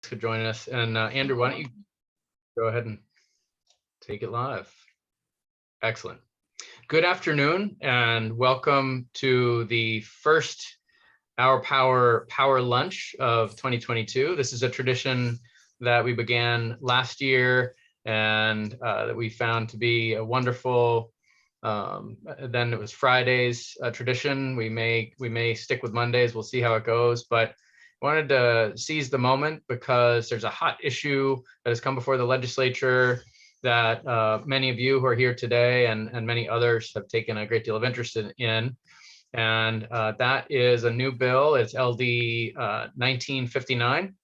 could join us. And Andrew, why don't you go ahead and take it live? Excellent. Good afternoon and welcome to the first Our Power Lunch of 2022. This is a tradition that we began last year and that we found to be a wonderful, then it was Fridays tradition. We may stick with Mondays. We'll see how it goes, but I wanted to seize the moment because there's a hot issue that has come before the legislature that many of you who are here today and many others have taken a great deal of interest in. And that is a new bill. It's LD 1959,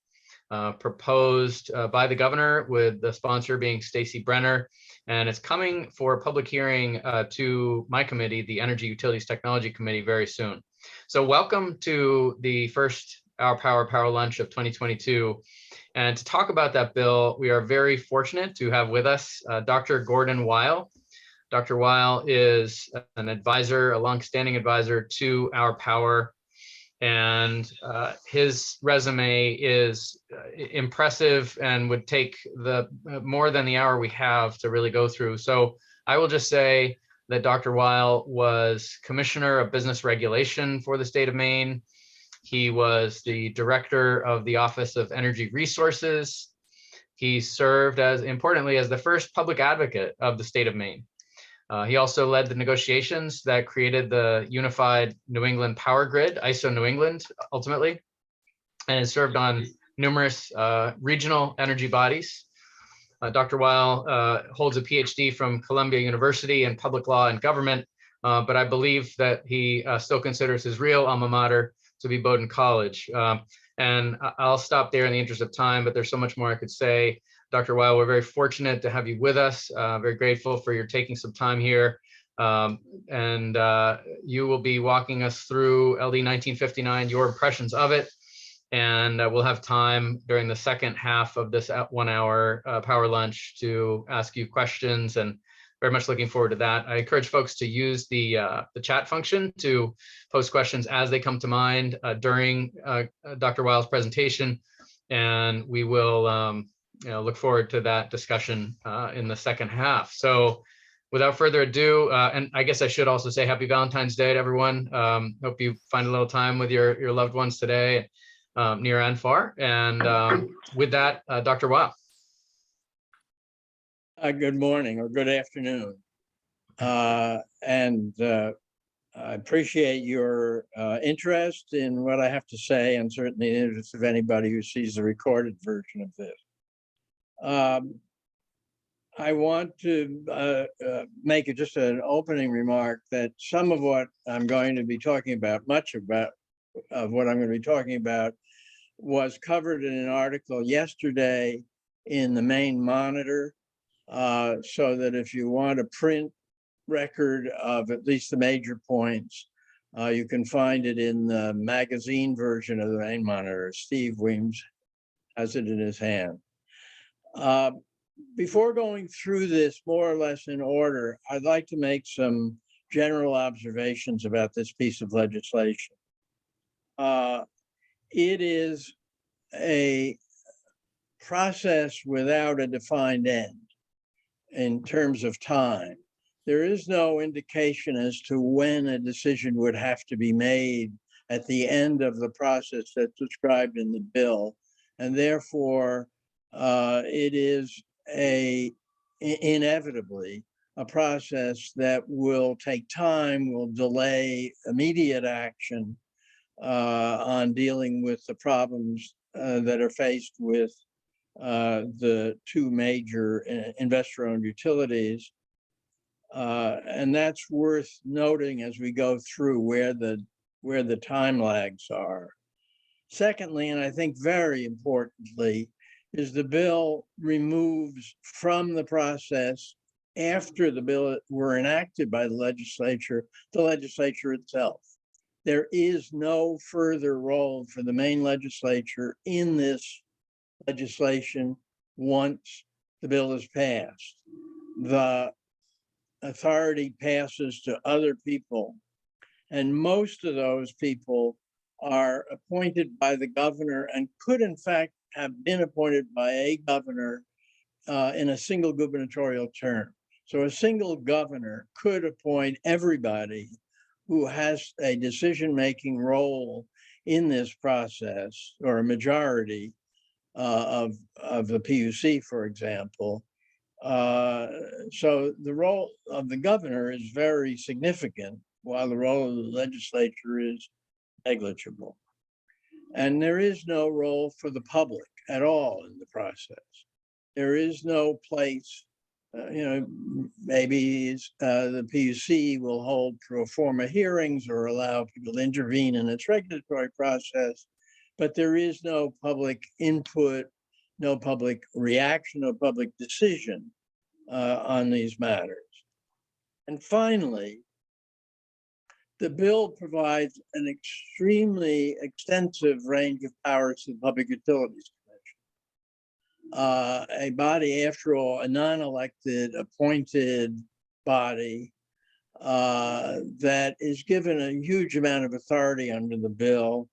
proposed by the governor with the sponsor being Stacey Brenner. And it's coming for public hearing to my committee, the Energy Utilities Technology Committee, very soon. So welcome to the first Our Power Lunch of 2022. And to talk about that bill, we are very fortunate to have with us Dr. Gordon Weil. Dr. Weil is an advisor, a longstanding advisor to Our Power, and his resume is impressive and would take more than the hour we have to really go through. So I will just say that Dr. Weil was Commissioner of Business Regulation for the state of Maine. He was the director of the Office of Energy Resources. He served importantly, as the first public advocate of the state of Maine. He also led the negotiations that created the Unified New England Power Grid, ISO New England, ultimately, and has served on numerous regional energy bodies. Dr. Weil holds a PhD from Columbia University in public law and government, but I believe that he still considers his real alma mater to be Bowdoin College. And I'll stop there in the interest of time, but there's so much more I could say. Dr. Weil, we're very fortunate to have you with us. Very grateful for your taking some time here. And you will be walking us through LD 1959, your impressions of it. And we'll have time during the second half of this 1 hour power lunch to ask you questions, and very much looking forward to that. I encourage folks to use the chat function to post questions as they come to mind during Dr. Weil's presentation. And we will look forward to that discussion in the second half. So without further ado, and I guess I should also say happy Valentine's Day to everyone. Hope you find a little time with your loved ones today, near and far. And with that, Dr. Weil. Good morning or good afternoon. And I appreciate your interest in what I have to say, and certainly the interest of anybody who sees the recorded version of this. I want to make just an opening remark that some of what I'm going to be talking about, much of what I'm going to be talking about, was covered in an article yesterday in the Maine Monitor, so that if you want a print record of at least the major points, you can find it in the magazine version of the Maine Monitor. Steve Weems has it in his hand. Before going through this more or less in order, I'd like to make some general observations about this piece of legislation. It is a process without a defined end in terms of time. There is no indication as to when a decision would have to be made at the end of the process that's described in the bill, and therefore it is inevitably a process that will take time, will delay immediate action on dealing with the problems that are faced with the two major investor-owned utilities. And that's worth noting as we go through where the time lags are. Secondly, and I think very importantly, is the bill removes from the process after the bill were enacted by the legislature itself. There is no further role for the Maine legislature in this legislation once the bill is passed. The authority passes to other people, and most of those people are appointed by the governor and could in fact have been appointed by a governor in a single gubernatorial term. So a single governor could appoint everybody who has a decision-making role in this process, or a majority of the PUC, for example. So the role of the governor is very significant, while the role of the legislature is negligible. And there is no role for the public at all in the process. There is no place, maybe the PUC will hold pro forma hearings or allow people to intervene in its regulatory process, but there is no public input, no public reaction, no public decision on these matters. And finally, the bill provides an extremely extensive range of powers to the Public Utilities Commission, a body, after all, a non-elected, appointed body that is given a huge amount of authority under the bill.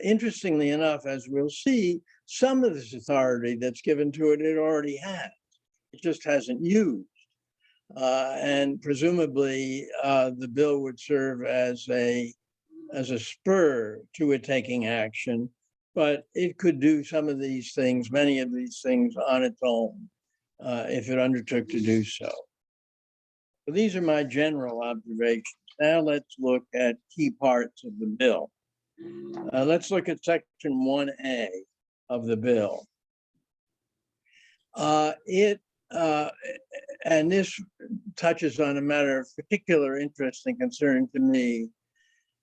Interestingly enough, as we'll see, some of this authority that's given to it, it already has. It just hasn't used. And presumably, the bill would serve as a spur to it taking action, but it could do some of these things, many of these things on its own, if it undertook to do so. So these are my general observations. Now let's look at key parts of the bill. Let's look at section 1A of the bill. And this touches on a matter of particular interest and concern to me.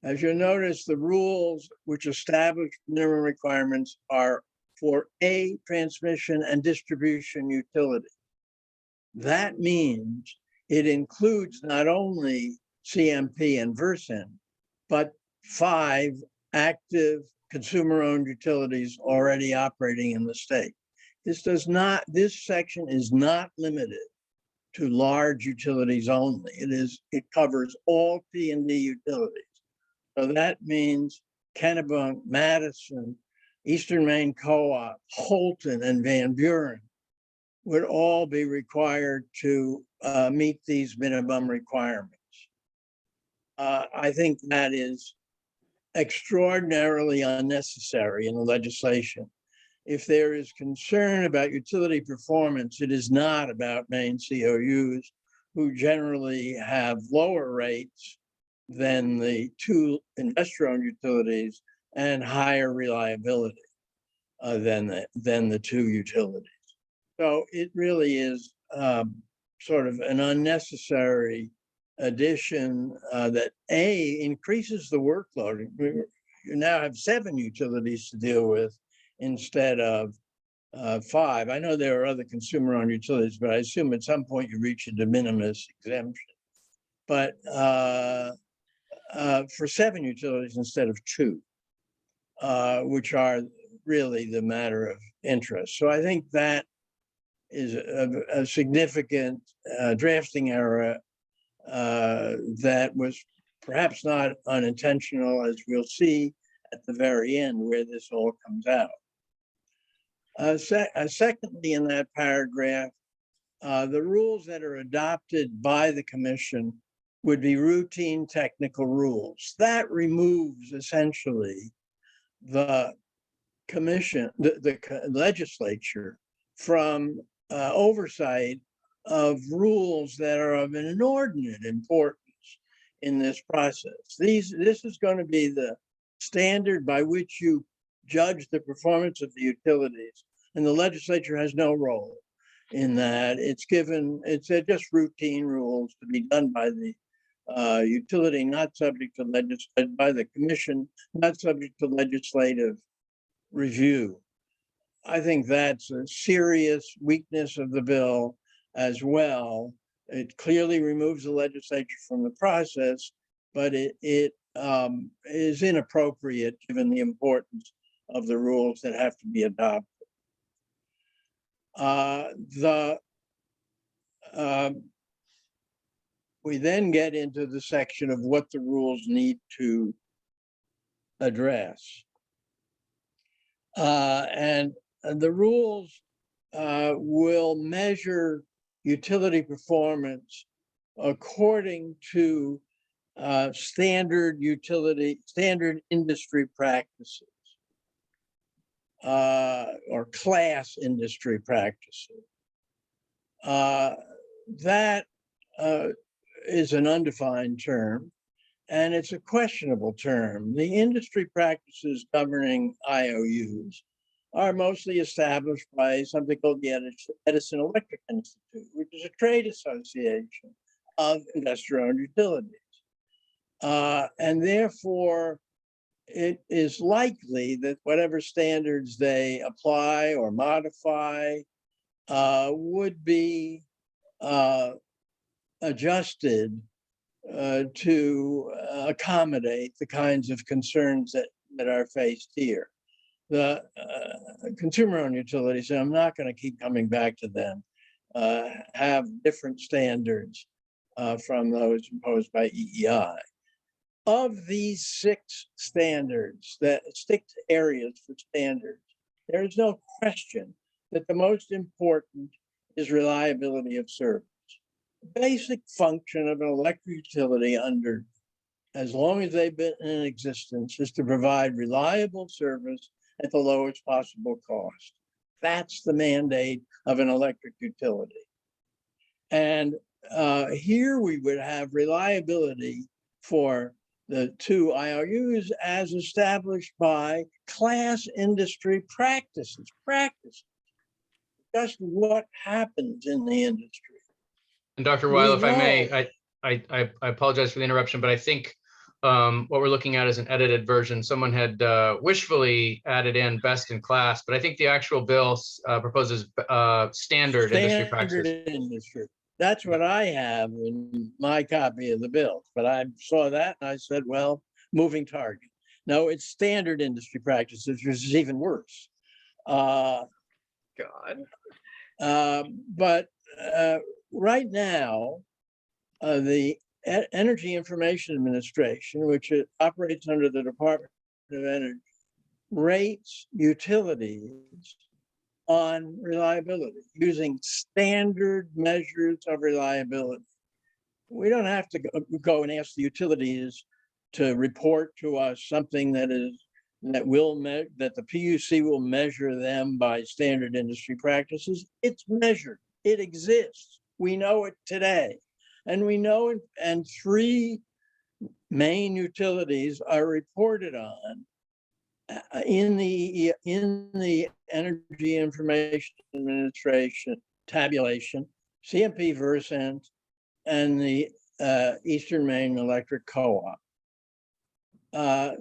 As you'll notice, the rules which establish minimum requirements are for a transmission and distribution utility. That means it includes not only CMP and Versant, but 5 active consumer-owned utilities already operating in the state. This section is not limited to large utilities only. It covers all T&D utilities. So that means Kennebunk, Madison, Eastern Maine Co-op, Holton, and Van Buren would all be required to meet these minimum requirements. I think that is extraordinarily unnecessary in the legislation. If there is concern about utility performance, it is not about Maine COUs, who generally have lower rates than the 2 investor-owned utilities and higher reliability than the 2 utilities. So it really is sort of an unnecessary addition that increases the workload. You now have 7 utilities to deal with instead of 5. I know there are other consumer-owned utilities, but I assume at some point you reach a de minimis exemption. But for 7 utilities instead of 2, which are really the matter of interest. So I think that is a significant drafting error that was perhaps not unintentional, as we'll see at the very end where this all comes out. Secondly, in that paragraph, the rules that are adopted by the commission would be routine technical rules. That removes essentially the commission, the legislature, from oversight of rules that are of an inordinate importance in this process. This is going to be the standard by which you judge the performance of the utilities, and the legislature has no role in that. It's just routine rules to be done by the utility, not subject to by the commission, not subject to legislative review. I think that's a serious weakness of the bill as well. It clearly removes the legislature from the process, but it is inappropriate given the importance of the rules that have to be adopted. We then get into the section of what the rules need to address. And the rules will measure utility performance according to standard industry practices or class industry practices. That is an undefined term, and it's a questionable term. The industry practices governing IOUs are mostly established by something called the Edison Electric Institute, which is a trade association of investor-owned utilities. And therefore, it is likely that whatever standards they apply or modify would be adjusted to accommodate the kinds of concerns that are faced here. The consumer-owned utilities, and I'm not going to keep coming back to them, have different standards from those imposed by EEI. Of these 6 standards, that 6 areas for standards, there is no question that the most important is reliability of service. The basic function of an electric utility under, as long as they've been in existence, is to provide reliable service at the lowest possible cost. That's the mandate of an electric utility. And here we would have reliability for the 2 IOUs as established by class industry practices. Just what happens in the industry. And Dr. Weil, if I may, I apologize for the interruption, but I think what we're looking at is an edited version. Someone had wishfully added in best in class, but I think the actual bill proposes standard industry practices. That's what I have in my copy of the bill, but I saw that and I said, well, moving target. No, it's standard industry practices, which is even worse. But right now, the Energy Information Administration, which operates under the Department of Energy, rates utilities on reliability using standard measures of reliability. We don't have to go and ask the utilities to report to us something that the PUC will measure them by standard industry practices. It's measured. It exists. We know it today. And we know it, and 3 main utilities are reported on in the Energy Information Administration tabulation, CMP Versant, and the Eastern Maine Electric Co-op.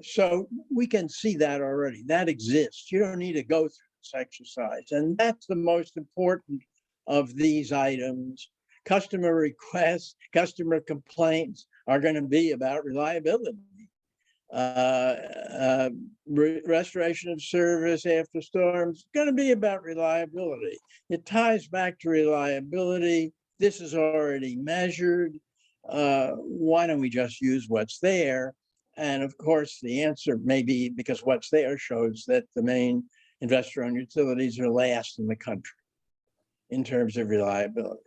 So we can see that already. That exists. You don't need to go through this exercise. And that's the most important of these items. Customer requests, customer complaints are going to be about reliability. Restoration of service after storms is going to be about reliability. It ties back to reliability. This is already measured. Why don't we just use what's there? And of course, the answer may be because what's there shows that the main investor-owned utilities are last in the country in terms of reliability.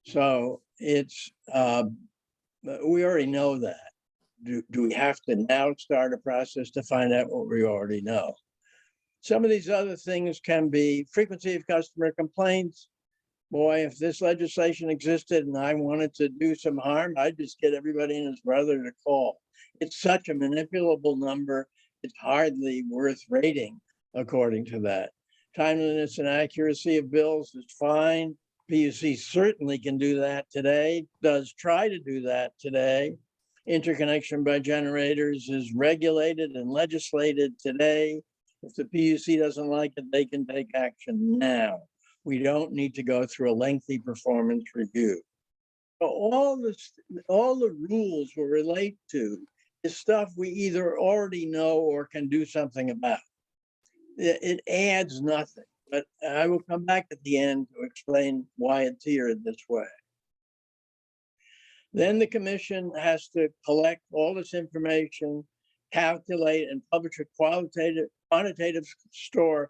So it's, we already know that. Do we have to now start a process to find out what we already know? Some of these other things can be frequency of customer complaints. Boy, if this legislation existed and I wanted to do some harm, I'd just get everybody and his brother to call. It's such a manipulable number, it's hardly worth rating according to that. Timeliness and accuracy of bills is fine. PUC certainly can do that today, does try to do that today. Interconnection by generators is regulated and legislated today. If the PUC doesn't like it, they can take action now. We don't need to go through a lengthy performance review. So all the rules will relate to is stuff we either already know or can do something about. It adds nothing, but I will come back at the end to explain why it's here in this way. Then the commission has to collect all this information, calculate and publish a quantitative score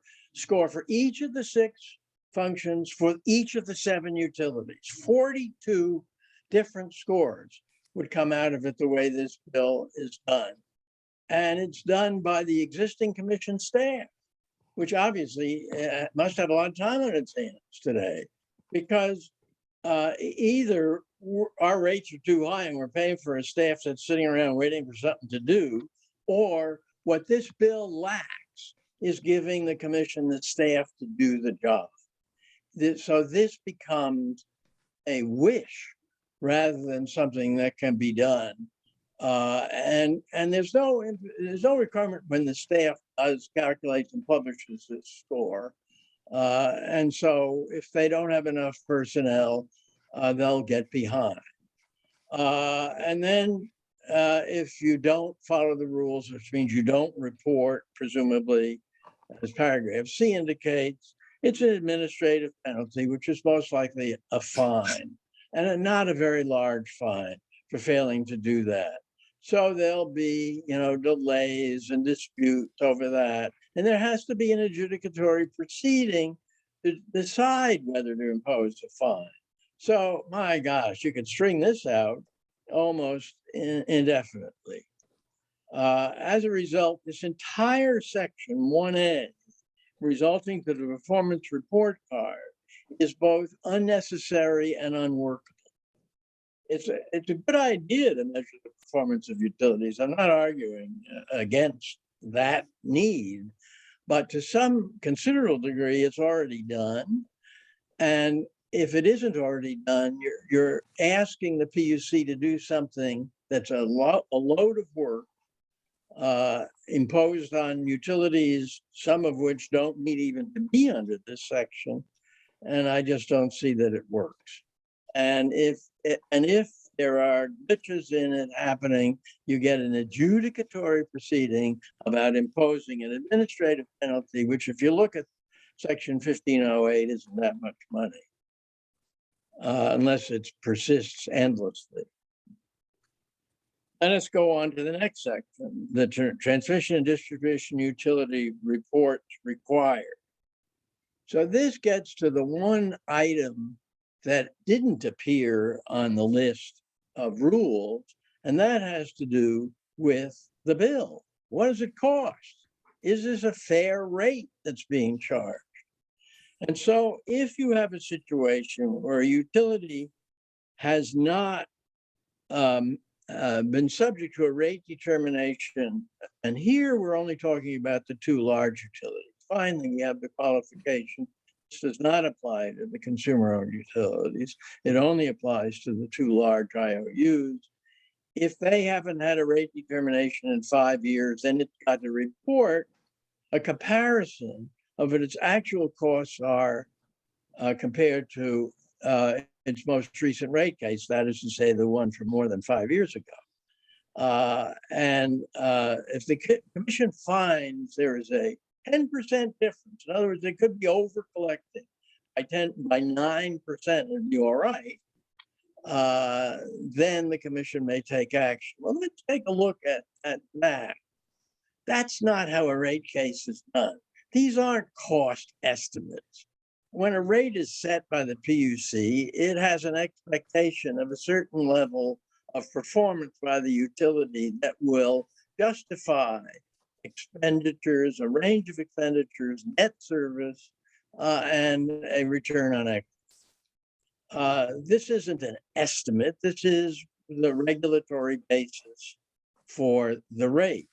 for each of the 6 functions for each of the 7 utilities. 42 different scores would come out of it the way this bill is done. And it's done by the existing commission staff, which obviously must have a lot of time on its hands today, because either our rates are too high and we're paying for a staff that's sitting around waiting for something to do, or what this bill lacks is giving the commission the staff to do the job. So this becomes a wish rather than something that can be done. And there's no requirement when the staff does calculates and publishes this score. And so if they don't have enough personnel, they'll get behind. And then if you don't follow the rules, which means you don't report, presumably, as paragraph C indicates, it's an administrative penalty, which is most likely a fine, and not a very large fine for failing to do that. So there'll be, delays and disputes over that. And there has to be an adjudicatory proceeding to decide whether to impose a fine. So, my gosh, you could string this out almost indefinitely. As a result, this entire section 1A, resulting to the performance report card, is both unnecessary and unworkable. It's a good idea to measure the performance of utilities. I'm not arguing against that need, but to some considerable degree, it's already done. And if it isn't already done, you're asking the PUC to do something that's a load of work imposed on utilities, some of which don't need even to be under this section. And I just don't see that it works. And if there are glitches in it happening, you get an adjudicatory proceeding about imposing an administrative penalty, which, if you look at section 1508, isn't that much money, unless it persists endlessly. And let's go on to the next section, the transmission and distribution utility reports required. So this gets to the one item that didn't appear on the list of rules, and that has to do with the bill. What does it cost? Is this a fair rate that's being charged? And so if you have a situation where a utility has not been subject to a rate determination, and here we're only talking about the 2 large utilities. Finally, we have the qualification. This does not apply to the consumer-owned utilities. It only applies to the 2 large IOUs. If they haven't had a rate determination in 5 years, then it's got to report a comparison of what its actual costs are compared to its most recent rate case, that is to say, the one from more than 5 years ago. And if the commission finds there is a 10% difference, in other words, they could be over collecting by 9%, it'd be all right, then the commission may take action. Well, let's take a look at that. That's not how a rate case is done. These aren't cost estimates. When a rate is set by the PUC, it has an expectation of a certain level of performance by the utility that will justify expenditures, a range of expenditures, net service, and a return on equity. This isn't an estimate. This is the regulatory basis for the rate.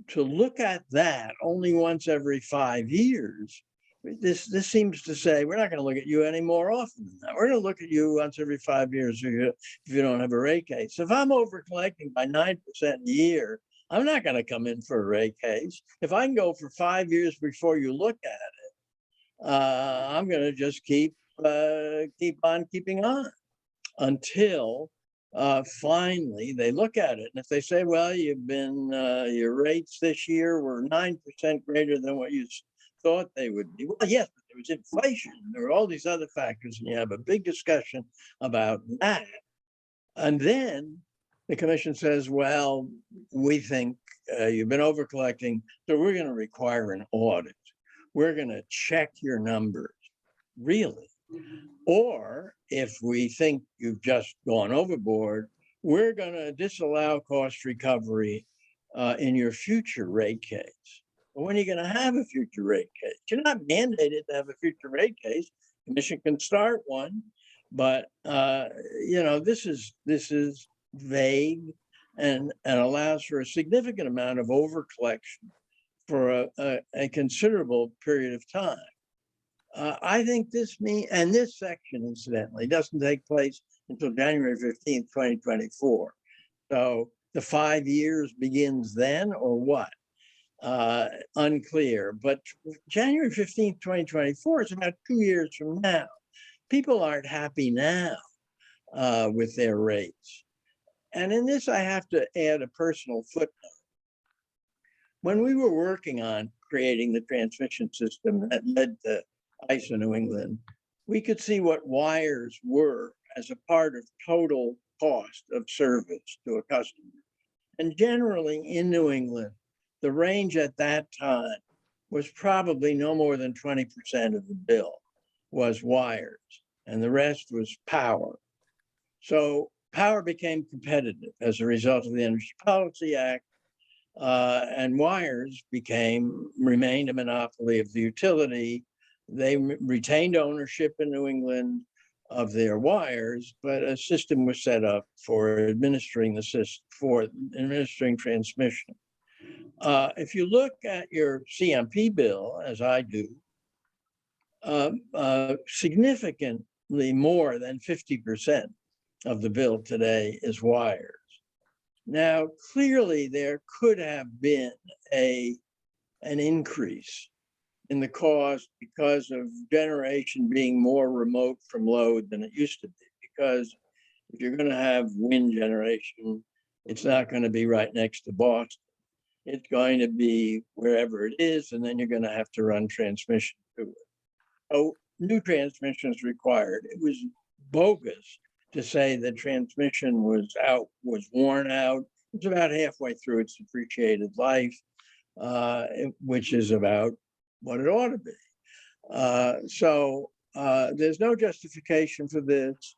To look at that only once every 5 years, this seems to say, we're not going to look at you any more often than that. We're going to look at you once every 5 years if you don't have a rate case. If I'm over collecting by 9% a year, I'm not going to come in for a rate case. If I can go for 5 years before you look at it, I'm going to just keep on keeping on until finally they look at it. And if they say, well, your rates this year were 9% greater than what you thought they would be. Well, yes, but there was inflation. There were all these other factors, and you have a big discussion about that. And then the commission says, well, we think you've been over collecting, so we're going to require an audit. We're going to check your numbers. Really? Or if we think you've just gone overboard, we're going to disallow cost recovery in your future rate case. Well, when are you going to have a future rate case? You're not mandated to have a future rate case. Commission can start one, but this is vague and allows for a significant amount of overcollection for a considerable period of time. I think this section, incidentally, doesn't take place until January 15th, 2024. So the 5 years begins then or what? Unclear. But January 15th, 2024 is about 2 years from now. People aren't happy now with their rates. And in this, I have to add a personal footnote. When we were working on creating the transmission system that led to ISO New England, we could see what wires were as a part of total cost of service to a customer. And generally in New England, the range at that time was probably no more than 20% of the bill was wires, and the rest was power. So power became competitive as a result of the Energy Policy Act, and wires remained a monopoly of the utility. They retained ownership in New England of their wires, but a system was set up for administering transmission. If you look at your CMP bill, as I do, significantly more than 50% of the bill today is wires. Now, clearly, there could have been an increase in the cost because of generation being more remote from load than it used to be. Because if you're going to have wind generation, it's not going to be right next to Boston. It's going to be wherever it is, and then you're going to have to run transmission to it. So new transmission is required. It was bogus to say that transmission was worn out. It's about halfway through its depreciated life, which is about what it ought to be. So there's no justification for this.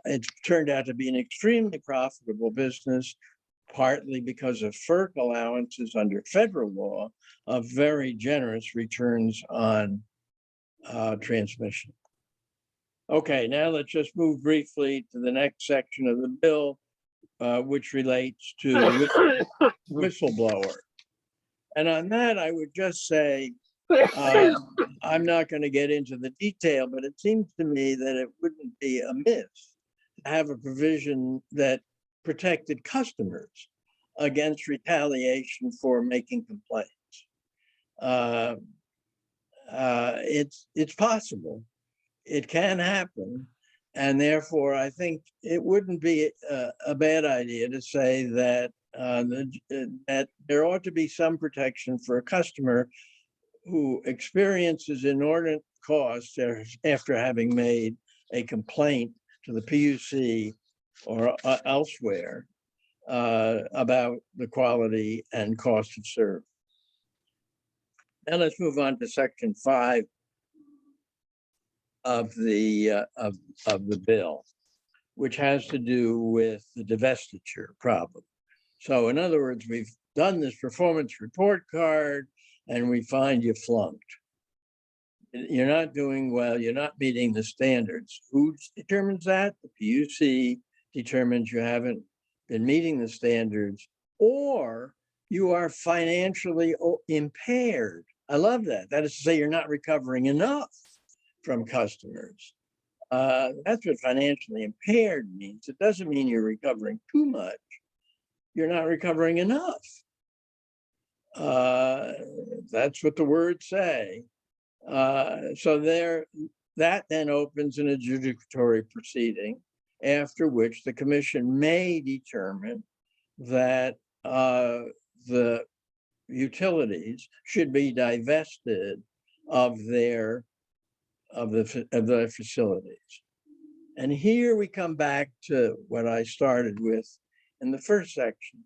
It's turned out to be an extremely profitable business, partly because of FERC allowances under federal law of very generous returns on transmission. Okay, now let's just move briefly to the next section of the bill, which relates to whistleblower. And on that, I would just say, I'm not going to get into the detail, but it seems to me that it wouldn't be amiss to have a provision that protected customers against retaliation for making complaints. It's possible. It can happen. And therefore, I think it wouldn't be a bad idea to say that that there ought to be some protection for a customer who experiences inordinate costs after having made a complaint to the PUC or elsewhere about the quality and cost of service. Now let's move on to section 5 of the bill, which has to do with the divestiture problem. So in other words, we've done this performance report card and we find you flunked. You're not doing well, you're not meeting the standards. Who determines that? The PUC determines you haven't been meeting the standards, or you are financially impaired. I love that. That is to say, you're not recovering enough from customers. That's what financially impaired means. It doesn't mean you're recovering too much. You're not recovering enough. That's what the words say. So that then opens an adjudicatory proceeding, after which the commission may determine that the utilities should be divested of the facilities. And here we come back to what I started with in the first section.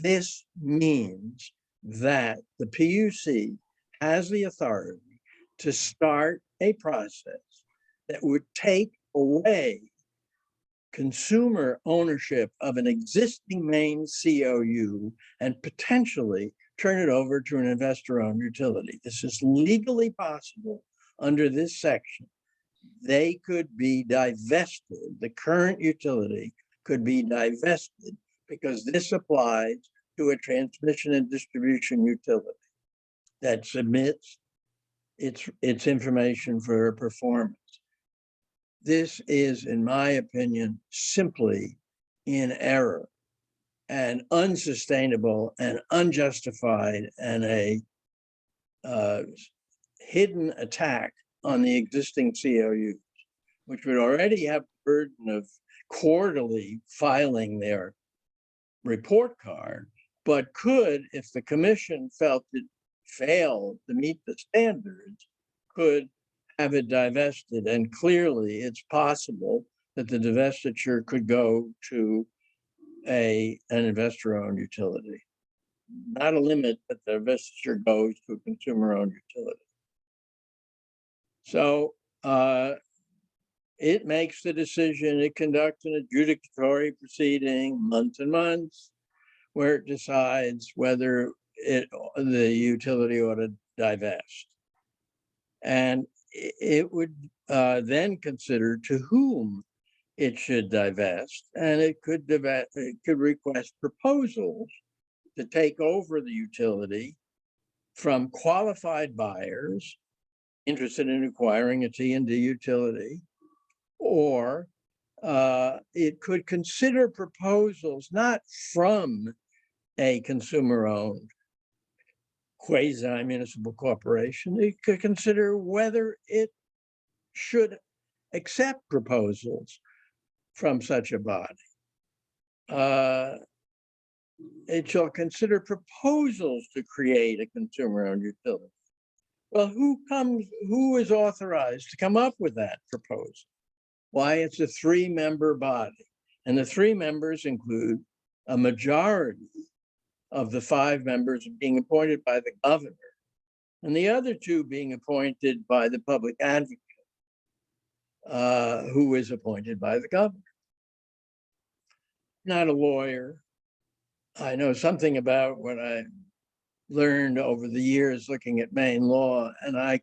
This means that the PUC has the authority to start a process that would take away consumer ownership of an existing Maine COU and potentially turn it over to an investor-owned utility. This is legally possible under this section. They could be divested. The current utility could be divested because this applies to a transmission and distribution utility that submits its information for performance. This is, in my opinion, simply in error and unsustainable and unjustified, and a hidden attack on the existing COUs, which would already have the burden of quarterly filing their report card, but could, if the commission felt it failed to meet the standards, could have it divested. And clearly it's possible that the divestiture could go to an investor-owned utility. Not a limit, but the divestiture goes to a consumer-owned utility. So it makes the decision, it conducts an adjudicatory proceeding, months and months, where it decides whether the utility ought to divest. And it would then consider to whom it should divest, and it could request proposals to take over the utility from qualified buyers interested in acquiring a T&D utility, or it could consider proposals not from a consumer-owned quasi-municipal corporation. It could consider whether it should accept proposals from such a body. It shall consider proposals to create a consumer-owned utility. Well, who is authorized to come up with that proposal? Why, it's a 3-member body, and the 3 members include a majority of the 5 members being appointed by the governor, and the other 2 being appointed by the public advocate, who is appointed by the governor. Not a lawyer. I know something about what I learned over the years looking at Maine law, and I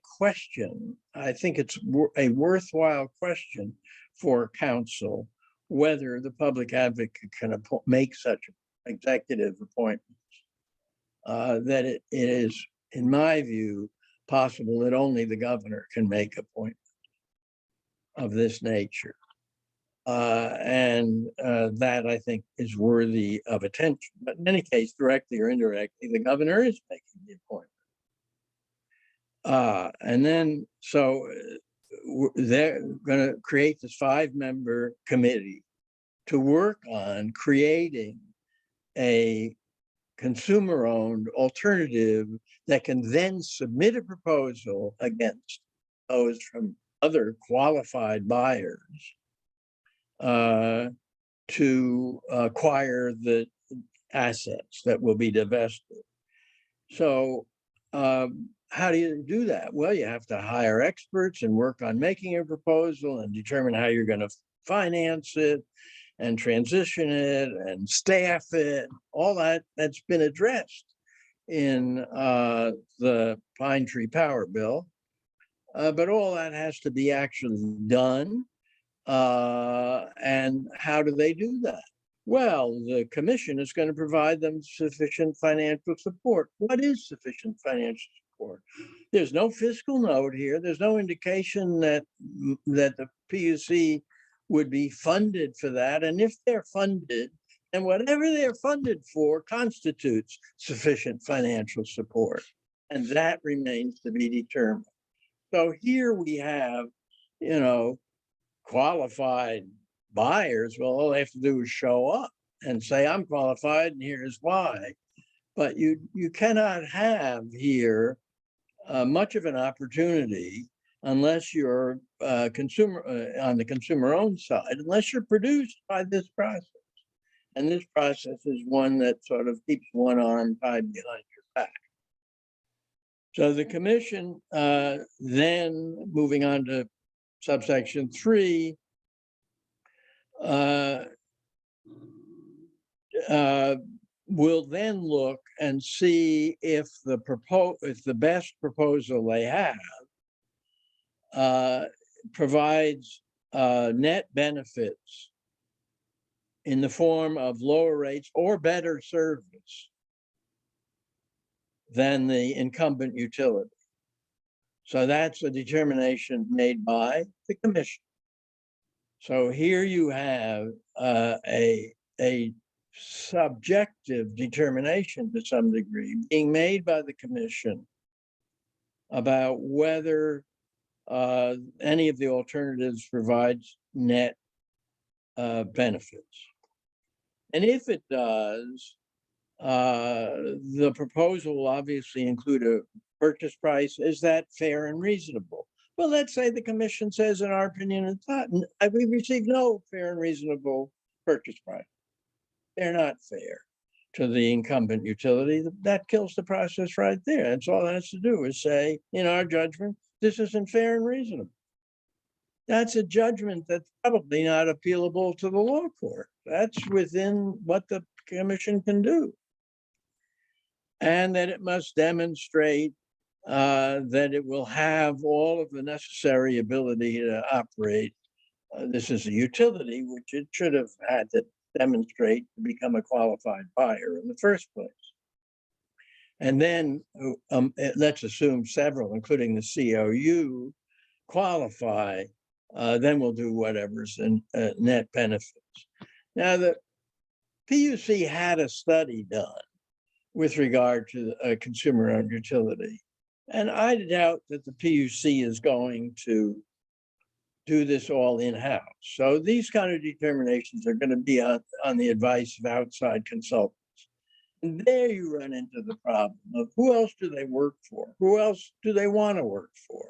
think it's a worthwhile question for counsel whether the public advocate can make such executive appointments. That it is, in my view, possible that only the governor can make appointments of this nature. And that, I think, is worthy of attention. But in any case, directly or indirectly, the governor is making the appointment. And then, so they're going to create this 5-member committee to work on creating a consumer-owned alternative that can then submit a proposal against those from other qualified buyers to acquire the assets that will be divested. So how do you do that? Well, you have to hire experts and work on making a proposal and determine how you're going to finance it and transition it and staff it. All that's been addressed in the Pine Tree Power Bill. But all that has to be actually done. And how do they do that? Well, the commission is going to provide them sufficient financial support. What is sufficient financial support? There's no fiscal note here. There's no indication that the PUC would be funded for that. And if they're funded, then whatever they're funded for constitutes sufficient financial support. And that remains to be determined. So here we have, qualified buyers. Well, all they have to do is show up and say, I'm qualified and here's why. But you cannot have here much of an opportunity unless you're consumer on the consumer-owned side, unless you're produced by this process. And this process is one that sort of keeps one arm tied behind your back. So the commission, then moving on to subsection 3, will then look and see if the best proposal they have provides net benefits in the form of lower rates or better service than the incumbent utility. So that's a determination made by the commission. So here you have a subjective determination to some degree being made by the commission about whether any of the alternatives provides net benefits. And if it does, the proposal will obviously include a purchase price. Is that fair and reasonable? Well, let's say the commission says, in our opinion, it's not. We received no fair and reasonable purchase price. They're not fair to the incumbent utility. That kills the process right there. That's all it has to do is say, in our judgment, this isn't fair and reasonable. That's a judgment that's probably not appealable to the law court. That's within what the commission can do. And that it must demonstrate that it will have all of the necessary ability to operate. This is a utility, which it should have had to demonstrate to become a qualified buyer in the first place. And then let's assume several, including the COU, qualify. Then we'll do whatever's in net benefits. Now, the PUC had a study done with regard to a consumer-owned utility. And I doubt that the PUC is going to do this all in-house. So these kind of determinations are going to be on the advice of outside consultants. And there you run into the problem of who else do they work for? Who else do they want to work for?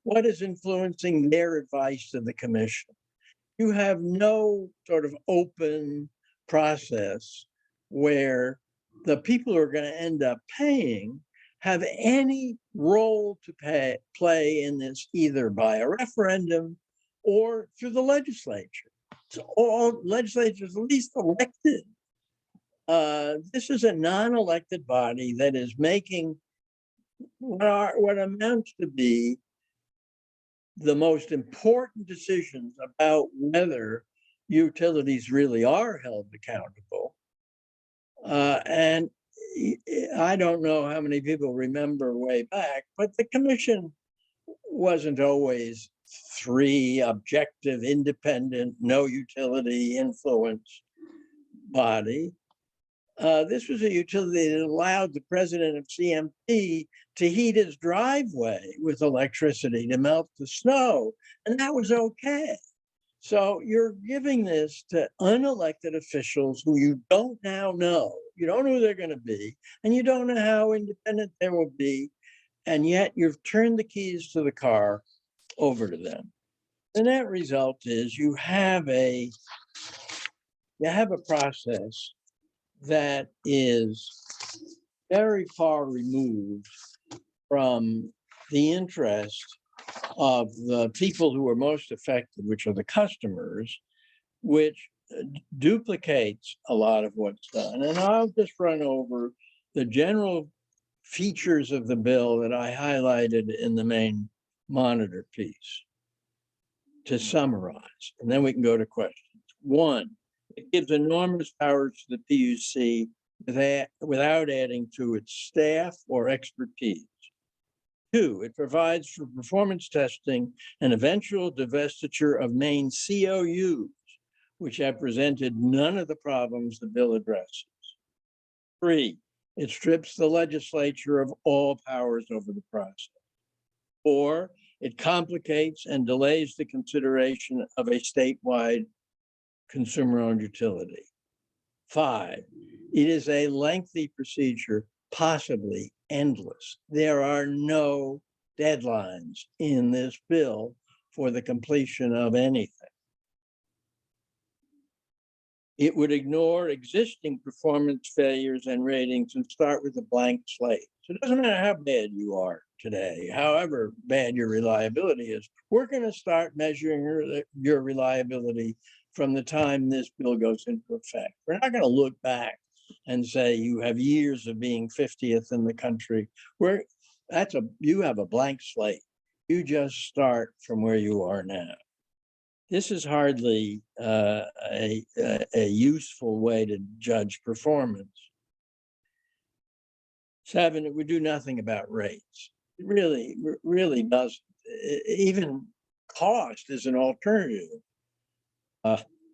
What is influencing their advice to the commission? You have no sort of open process where the people who are going to end up paying have any role to play in this, either by a referendum or through the legislature. So all legislatures, at least elected. This is a non-elected body that is making what amounts to be the most important decisions about whether utilities really are held accountable. And I don't know how many people remember way back, but the commission wasn't always free, objective, independent, no utility influence body. This was a utility that allowed the president of CMP to heat his driveway with electricity to melt the snow, and that was okay. So you're giving this to unelected officials who you don't now know. You don't know who they're going to be, and you don't know how independent they will be, and yet you've turned the keys to the car over to them. The net result is you have a process that is very far removed from the interest of the people who are most affected, which are the customers, which duplicates a lot of what's done. And I'll just run over the general features of the bill that I highlighted in the main monitor piece to summarize, and then we can go to questions. 1, it gives enormous powers to the PUC without adding to its staff or expertise. 2, it provides for performance testing and eventual divestiture of Maine COUs, which have presented none of the problems the bill addresses. 3, it strips the legislature of all powers over the process. 4, it complicates and delays the consideration of a statewide consumer-owned utility. 5, it is a lengthy procedure, possibly endless. There are no deadlines in this bill for the completion of anything. It would ignore existing performance failures and ratings and start with a blank slate. So it doesn't matter how bad you are today, however bad your reliability is, we're going to start measuring your reliability from the time this bill goes into effect. We're not going to look back and say you have years of being 50th in the country. You have a blank slate. You just start from where you are now. This is hardly a useful way to judge performance. 7, it would do nothing about rates. It really doesn't. Even cost is an alternative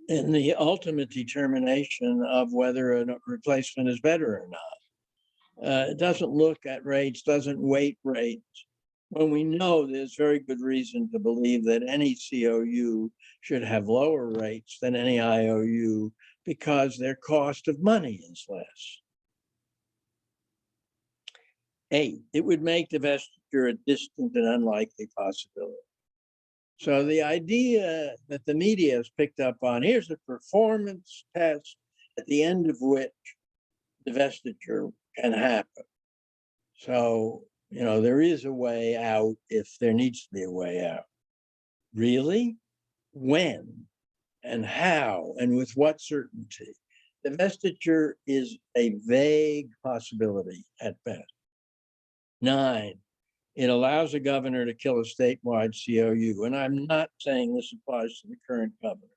in the ultimate determination of whether a replacement is better or not. It doesn't look at rates, doesn't weight rates, when we know there's very good reason to believe that any COU should have lower rates than any IOU because their cost of money is less. 8, it would make divestiture a distant and unlikely possibility. So the idea that the media has picked up on, here's a performance test at the end of which divestiture can happen. So, there is a way out if there needs to be a way out. Really? When and how and with what certainty? Divestiture is a vague possibility at best. 9, it allows a governor to kill a statewide COU. And I'm not saying this applies to the current governor,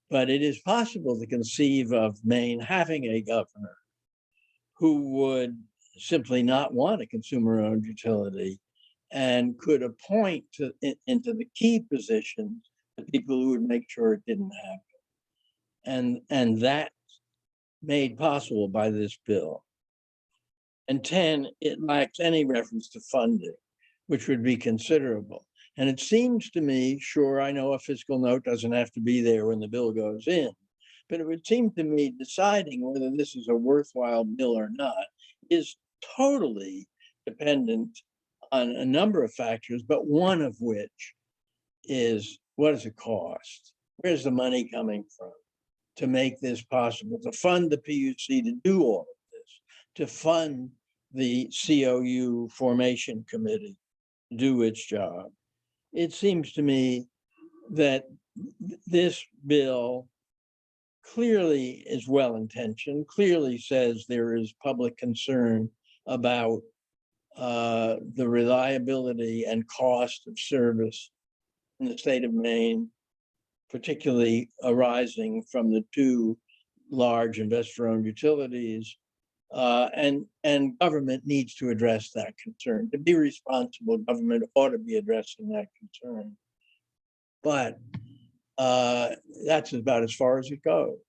but it is possible to conceive of Maine having a governor who would simply not want a consumer-owned utility and could appoint into the key positions the people who would make sure it didn't happen. And that's made possible by this bill. And 10, it lacks any reference to funding, which would be considerable. And it seems to me, sure, I know a fiscal note doesn't have to be there when the bill goes in, but it would seem to me deciding whether this is a worthwhile bill or not is totally dependent on a number of factors, but one of which is, what does it cost? Where's the money coming from to make this possible, to fund the PUC to do all of this, to fund the COU formation committee to do its job? It seems to me that this bill clearly is well-intentioned, clearly says there is public concern about the reliability and cost of service in the state of Maine, particularly arising from the 2 large investor-owned utilities. And government needs to address that concern. To be responsible, government ought to be addressing that concern. But that's about as far as it goes.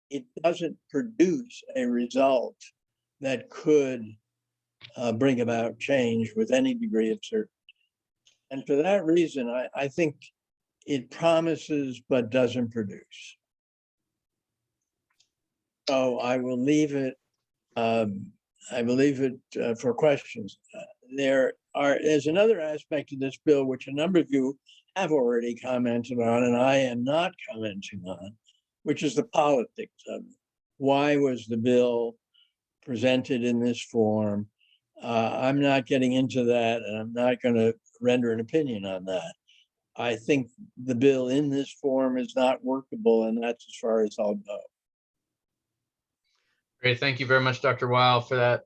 It doesn't produce a result that could bring about change with any degree of certainty. And for that reason, I think it promises but doesn't produce. So I will leave it. For questions. There's another aspect of this bill which a number of you have already commented on, and I am not commenting on, which is the politics of it. Why was the bill presented in this form? I'm not getting into that, and I'm not going to render an opinion on that. I think the bill in this form is not workable, and that's as far as I'll go. Great, thank you very much, Dr. Weil, for that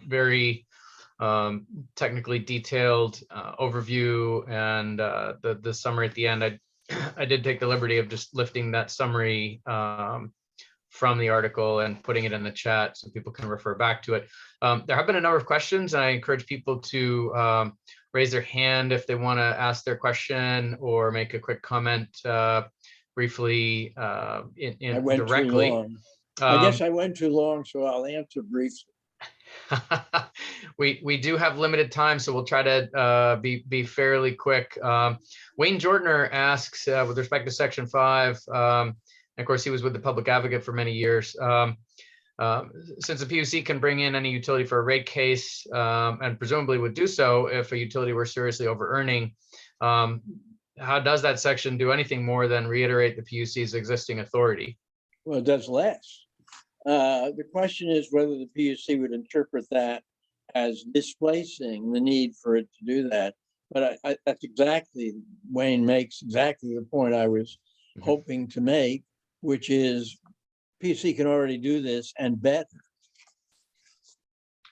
very technically detailed overview and the summary at the end. I did take the liberty of just lifting that summary from the article and putting it in the chat so people can refer back to it. There have been a number of questions, and I encourage people to raise their hand if they want to ask their question or make a quick comment briefly directly. I guess I went too long, so I'll answer briefly. We do have limited time, so we'll try to be fairly quick. Wayne Jortner asks, with respect to Section 5, and of course, he was with the Public Advocate for many years. Since the PUC can bring in any utility for a rate case, and presumably would do so if a utility were seriously over-earning, how does that section do anything more than reiterate the PUC's existing authority? Well, it does less. The question is whether the PUC would interpret that as displacing the need for it to do that. But that's exactly, Wayne makes exactly the point I was hoping to make, which is PUC can already do this and better.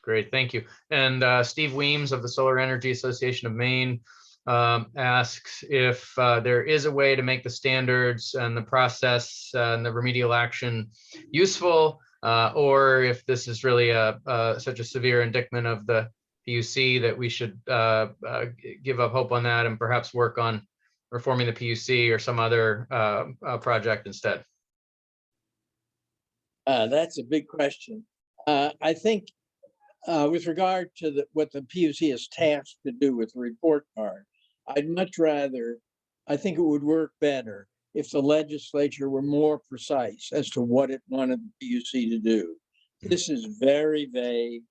Great, thank you. And Steve Weems of the Solar Energy Association of Maine asks if there is a way to make the standards and the process and the remedial action useful, or if this is really such a severe indictment of the PUC that we should give up hope on that and perhaps work on reforming the PUC or some other project instead. That's a big question. I think with regard to what the PUC is tasked to do with the report card, I'd much rather, I think it would work better if the legislature were more precise as to what it wanted the PUC to do. This is very vague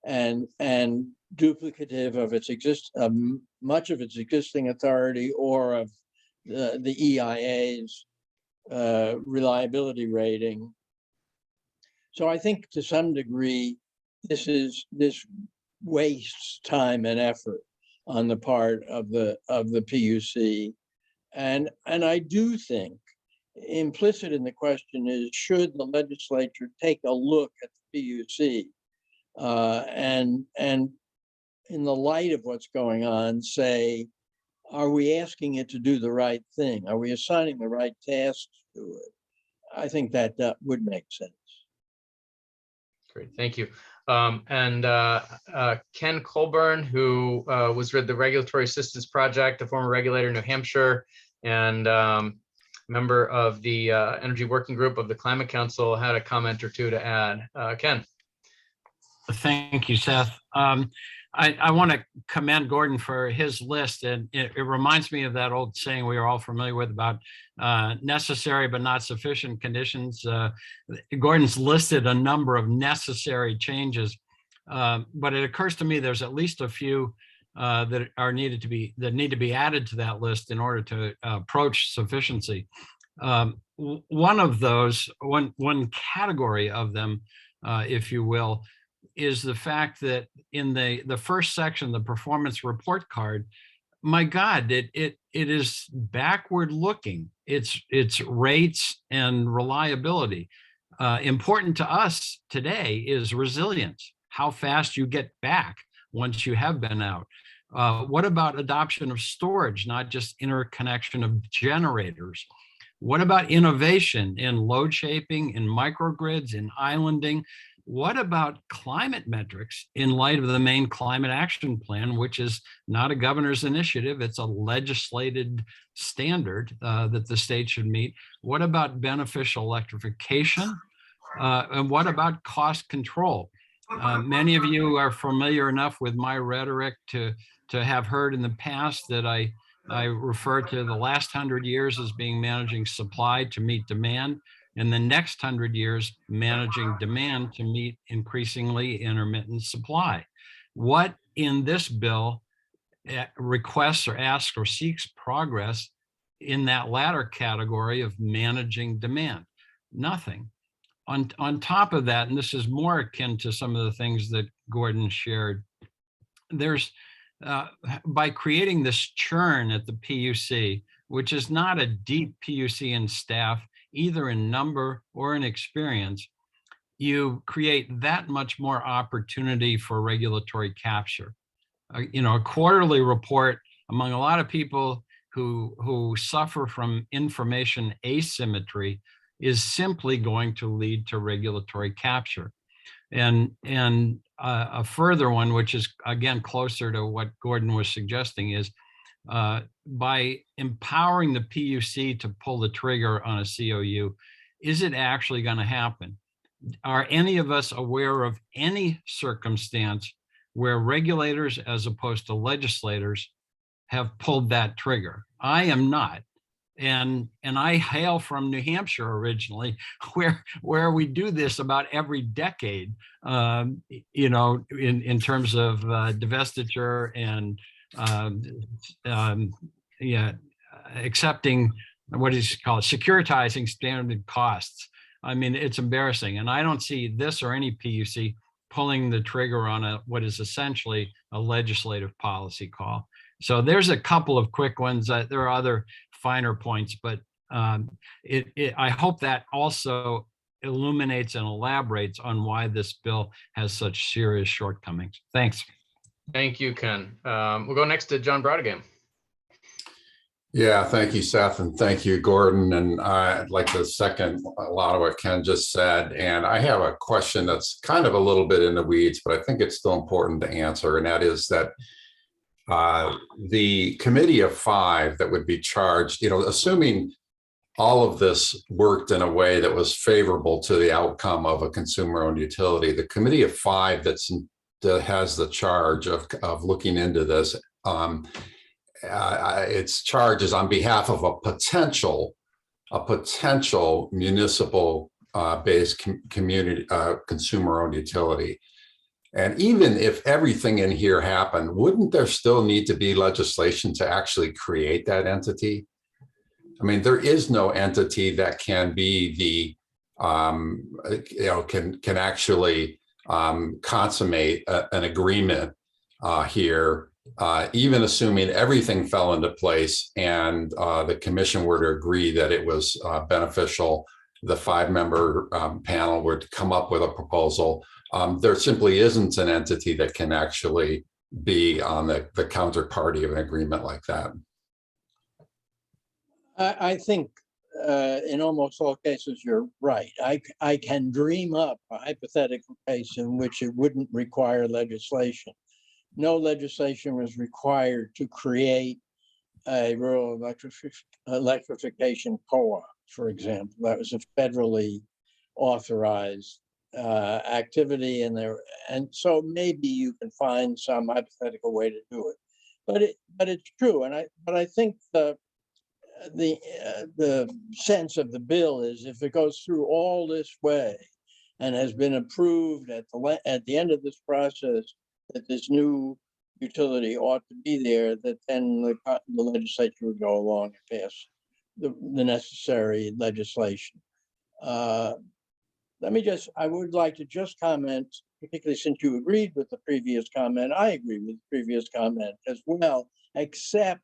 and duplicative of its much of its existing authority or of the EIA's reliability rating. So I think to some degree, this wastes time and effort on the part of the PUC. And I do think implicit in the question is, should the legislature take a look at the PUC and in the light of what's going on, say, are we asking it to do the right thing? Are we assigning the right tasks to it? I think that would make sense. Great, thank you. And Ken Colburn, who was with the Regulatory Assistance Project, a former regulator in New Hampshire, and member of the Energy Working Group of the Climate Council, had a comment or two to add. Ken. Thank you, Seth. I want to commend Gordon for his list, and it reminds me of that old saying we are all familiar with about necessary but not sufficient conditions. Gordon's listed a number of necessary changes, but it occurs to me there's at least a few that need to be added to that list in order to approach sufficiency. One of those, one category of them, if you will, is the fact that in the first section, the performance report card, my God, it is backward looking. It's rates and reliability. Important to us today is resilience, how fast you get back once you have been out. What about adoption of storage, not just interconnection of generators? What about innovation in load shaping, in microgrids, in islanding? What about climate metrics in light of the Maine Climate Action Plan, which is not a governor's initiative, it's a legislated standard that the state should meet? What about beneficial electrification? And what about cost control? Many of you are familiar enough with my rhetoric to have heard in the past that I refer to the last 100 years as being managing supply to meet demand, and the next 100 years managing demand to meet increasingly intermittent supply. What in this bill requests or asks or seeks progress in that latter category of managing demand? Nothing. On top of that, and this is more akin to some of the things that Gordon shared, there's by creating this churn at the PUC, which is not a deep PUC in staff, either in number or in experience, you create that much more opportunity for regulatory capture. A quarterly report among a lot of people who suffer from information asymmetry is simply going to lead to regulatory capture. And a further one, which is again closer to what Gordon was suggesting, is by empowering the PUC to pull the trigger on a COU, is it actually going to happen? Are any of us aware of any circumstance where regulators, as opposed to legislators, have pulled that trigger? I am not. And I hail from New Hampshire originally, where we do this about every decade, in terms of divestiture and accepting, what do you call it, securitizing standard costs. I mean, it's embarrassing. And I don't see this or any PUC pulling the trigger on what is essentially a legislative policy call. So there's a couple of quick ones. There are other finer points, but I hope that also illuminates and elaborates on why this bill has such serious shortcomings. Thanks. Thank you, Ken. We'll go next to John Brodigan. Yeah, thank you, Seth, and thank you, Gordon. And I'd like to second a lot of what Ken just said. And I have a question that's kind of a little bit in the weeds, but I think it's still important to answer. And that is that the committee of 5 that would be charged, assuming all of this worked in a way that was favorable to the outcome of a consumer-owned utility, the committee of 5 that has the charge of looking into this, its charge is on behalf of a potential municipal based community consumer-owned utility. And even if everything in here happened, wouldn't there still need to be legislation to actually create that entity? I mean, there is no entity that can be can actually consummate an agreement here, even assuming everything fell into place and the commission were to agree that it was beneficial, the 5-member panel were to come up with a proposal. There simply isn't an entity that can actually be on the counterparty of an agreement like that. I think in almost all cases, you're right. I can dream up a hypothetical case in which it wouldn't require legislation. No legislation was required to create a rural electrification co-op, for example. That was a federally authorized activity, and so maybe you can find some hypothetical way to do it. But it's true, but I think the sense of the bill is if it goes through all this way and has been approved at the end of this process, that this new utility ought to be there, that then the legislature would go along and pass the necessary legislation. I would like to just comment, particularly since you agreed with the previous comment, I agree with the previous comment as well, except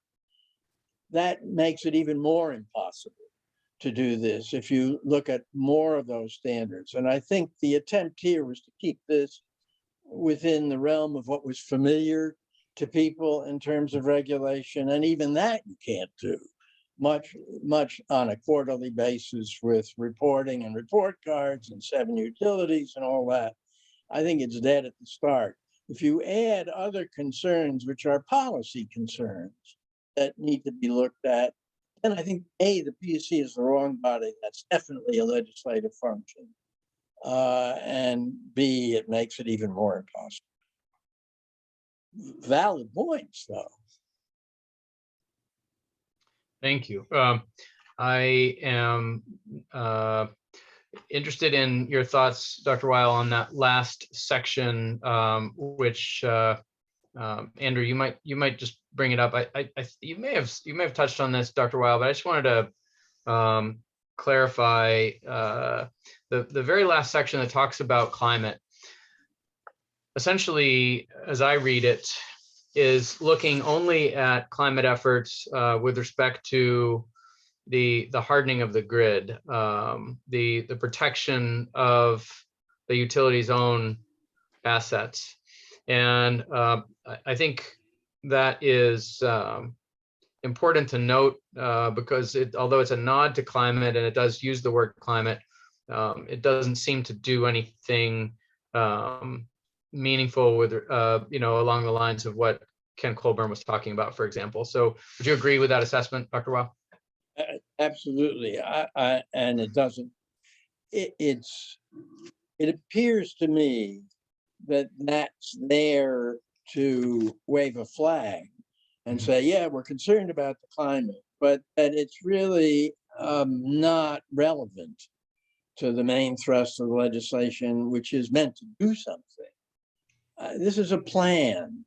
that makes it even more impossible to do this if you look at more of those standards. And I think the attempt here was to keep this within the realm of what was familiar to people in terms of regulation. And even that you can't do much on a quarterly basis with reporting and report cards and 7 utilities and all that. I think it's dead at the start. If you add other concerns, which are policy concerns that need to be looked at, then I think A, the PUC is the wrong body. That's definitely a legislative function. And B, it makes it even more impossible. Valid points, though. Thank you. I am interested in your thoughts, Dr. Weil, on that last section, which Andrew, you might just bring it up. You may have touched on this, Dr. Weil, but I just wanted to clarify the very last section that talks about climate. Essentially, as I read it, is looking only at climate efforts with respect to the hardening of the grid, the protection of the utility's own assets. And I think that is important to note because although it's a nod to climate and it does use the word climate, it doesn't seem to do anything meaningful with along the lines of what Ken Colburn was talking about, for example. So would you agree with that assessment, Dr. Weil? Absolutely. And it doesn't, it appears to me that that's there to wave a flag and say, yeah, we're concerned about the climate, but that it's really not relevant to the main thrust of the legislation, which is meant to do something. This is a plan.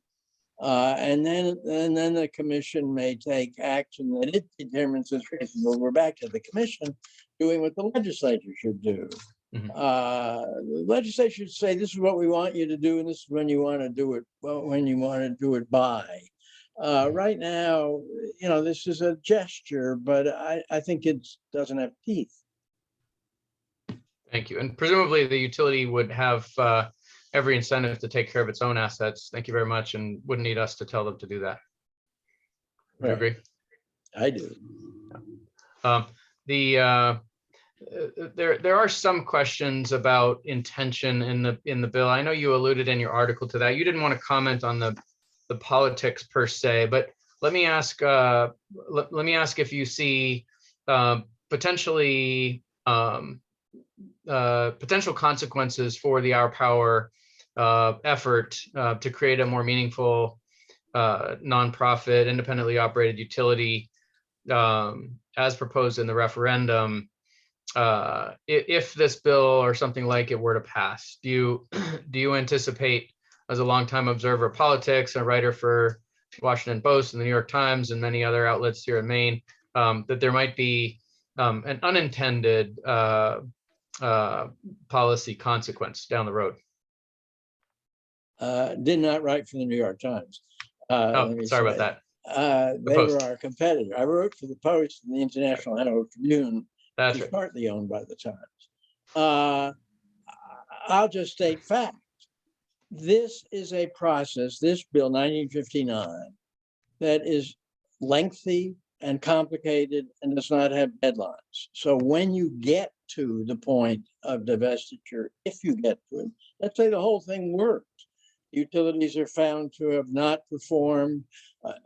And then the commission may take action that it determines is reasonable. We're back to the commission doing what the legislature should do. The legislature should say, this is what we want you to do, and this is when you want to do it, well, when you want to do it by. Right now, this is a gesture, but I think it doesn't have teeth. Thank you. And presumably the utility would have every incentive to take care of its own assets. Thank you very much, and wouldn't need us to tell them to do that. Would you agree? I do. There are some questions about intention in the bill. I know you alluded in your article to that. You didn't want to comment on the politics per se, but let me ask if you see potential consequences for the Our Power effort to create a more meaningful nonprofit, independently operated utility as proposed in the referendum. If this bill or something like it were to pass, do you anticipate, as a longtime observer of politics, a writer for Washington Post and the New York Times and many other outlets here in Maine, that there might be an unintended policy consequence down the road? Did not write for the New York Times. Sorry about that. They were our competitor. I wrote for the Post and the International Herald Tribune, That's which right. is partly owned by the Times. I'll just state fact. This is a process, this bill 1959, that is lengthy and complicated and does not have deadlines. So when you get to the point of divestiture, if you get to it, let's say the whole thing works. Utilities are found to have not performed,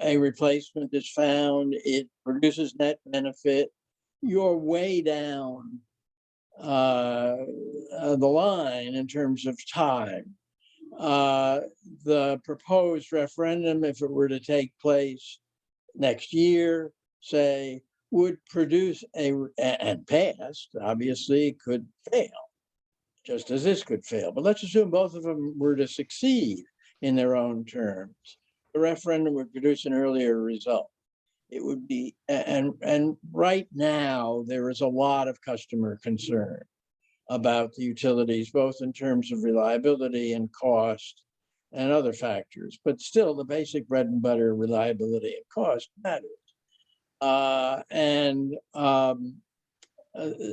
a replacement is found, it produces net benefit, you're way down the line in terms of time. The proposed referendum, if it were to take place next year, say, would produce and passed, obviously could fail, just as this could fail. But let's assume both of them were to succeed in their own terms. The referendum would produce an earlier result. It would be, and right now, there is a lot of customer concern about the utilities, both in terms of reliability and cost and other factors. But still, the basic bread and butter, reliability and cost, matters.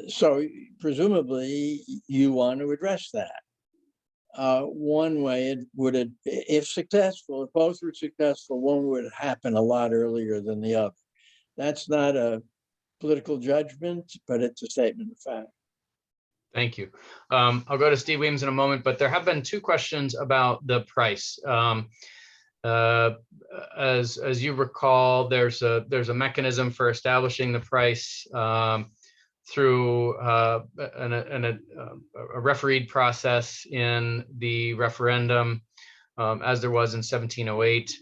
So presumably you want to address that. One way it would, if successful, if both were successful, one would happen a lot earlier than the other. That's not a political judgment, but it's a statement of fact. Thank you. I'll go to Steve Weems in a moment, but there have been two questions about the price. As you recall, there's a mechanism for establishing the price through a refereed process in the referendum, as there was in 1708.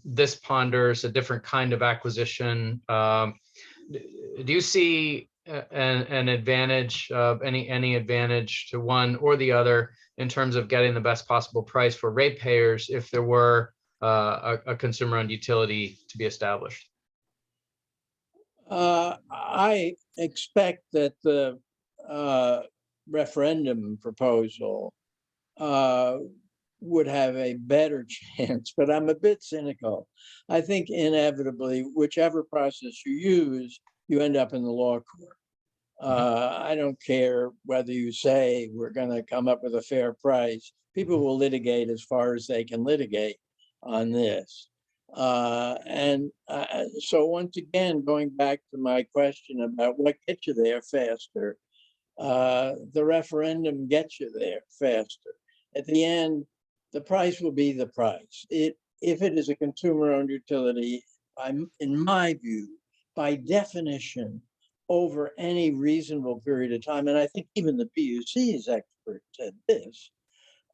This ponders a different kind of acquisition. Do you see an advantage of any advantage to one or the other in terms of getting the best possible price for ratepayers if there were a consumer-owned utility to be established? I expect that the referendum proposal would have a better chance, but I'm a bit cynical. I think inevitably, whichever process you use, you end up in the law court. I don't care whether you say we're going to come up with a fair price. People will litigate as far as they can litigate on this. So once again, going back to my question about what gets you there faster, the referendum gets you there faster. At the end, the price will be the price. If it is a consumer-owned utility, in my view, by definition, over any reasonable period of time, and I think even the PUC's expert said this,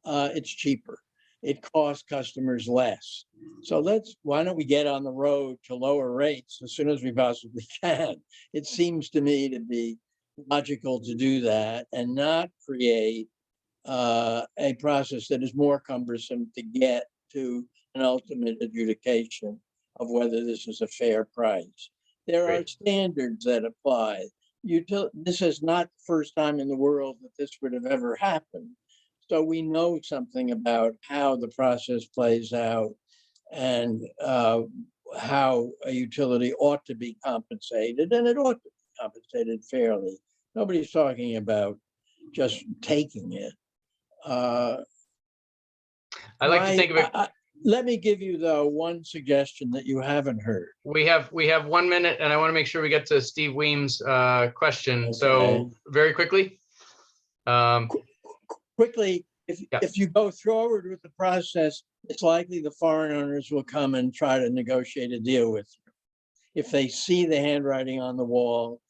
it's cheaper. It costs customers less. So why don't we get on the road to lower rates as soon as we possibly can? It seems to me to be logical to do that and not create a process that is more cumbersome to get to an ultimate adjudication of whether this is a fair price. There are Great. standards that apply. This is not the first time in the world that this would have ever happened. So we know something about how the process plays out and how a utility ought to be compensated, and it ought to be compensated fairly. Nobody's talking about just taking it. I like to think of it. Let me give you, though, one suggestion that you haven't heard. We have 1 minute, and I want to make sure we get to Steve Weems' question. Okay. So very quickly. Quickly, Yeah. if you go forward with the process, it's likely the foreign owners will come and try to negotiate a deal with you. If they see the handwriting on the wall,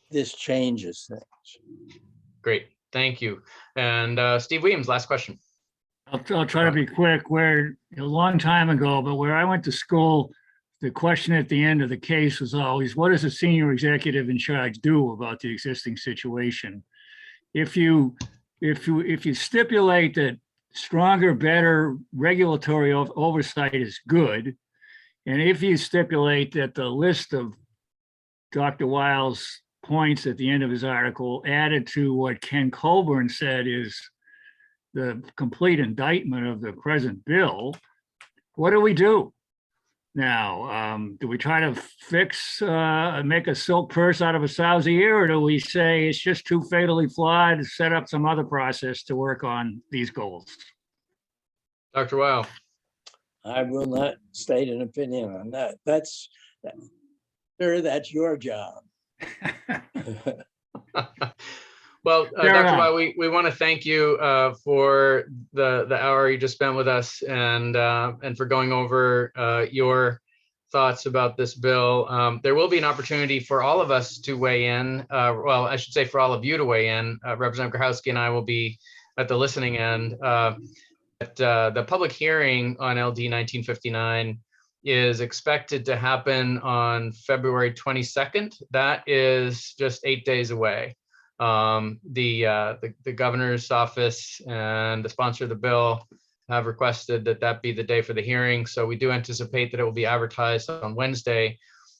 this changes things. Great, thank you. And Steve Weems, last question. I'll try to be quick. Where a long time ago, but where I went to school, the question at the end of the case was always, what does a senior executive in charge do about the existing situation? If you stipulate that stronger, better regulatory oversight is good, and if you stipulate that the list of Dr. Weil's points at the end of his article added to what Ken Colburn said is the complete indictment of the present bill, what do we do now? Do we try to make a silk purse out of a sow's ear, or do we say it's just too fatally flawed, set up some other process to work on these goals? Dr. Weil. I will not state an opinion on that. Sir, that's your job. Well, Fair Dr. enough. Weil, we want to thank you for the hour you just spent with us and for going over your thoughts about this bill. There will be an opportunity for all of us to weigh in. Well, I should say for all of you to weigh in. Representative Grahowski and I will be at the listening end. But the public hearing on LD 1959 is expected to happen on February 22nd. That is just 8 days away. The governor's office and the sponsor of the bill have requested that that be the day for the hearing. So we do anticipate that it will be advertised on Wednesday.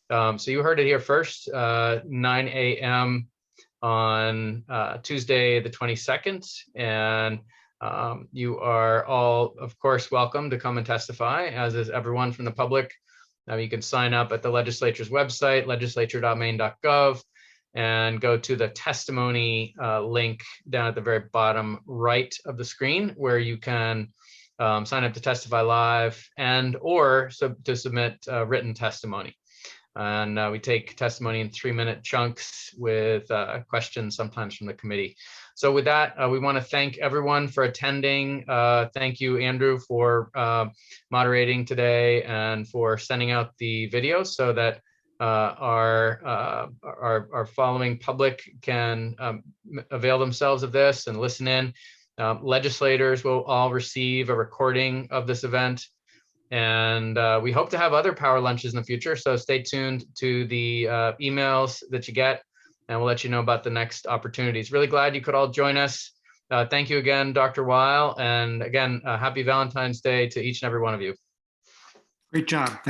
So you heard it here first, 9 a.m. on Tuesday, the 22nd. And you are all, of course, welcome to come and testify, as is everyone from the public. You can sign up at the legislature's website, legislature.maine.gov, and go to the testimony link down at the very bottom right of the screen, where you can sign up to testify live and or to submit written testimony. And we take testimony in 3-minute chunks with questions sometimes from the committee. So with that, we want to thank everyone for attending. Thank you, Andrew, for moderating today and for sending out the video so that our following public can avail themselves of this and listen in. Legislators will all receive a recording of this event. And we hope to have other power lunches in the future. So stay tuned to the emails that you get, and we'll let you know about the next opportunities. Really glad you could all join us. Thank you again, Dr. Weil. And again, happy Valentine's Day to each and every one of you. Great job. Thank you.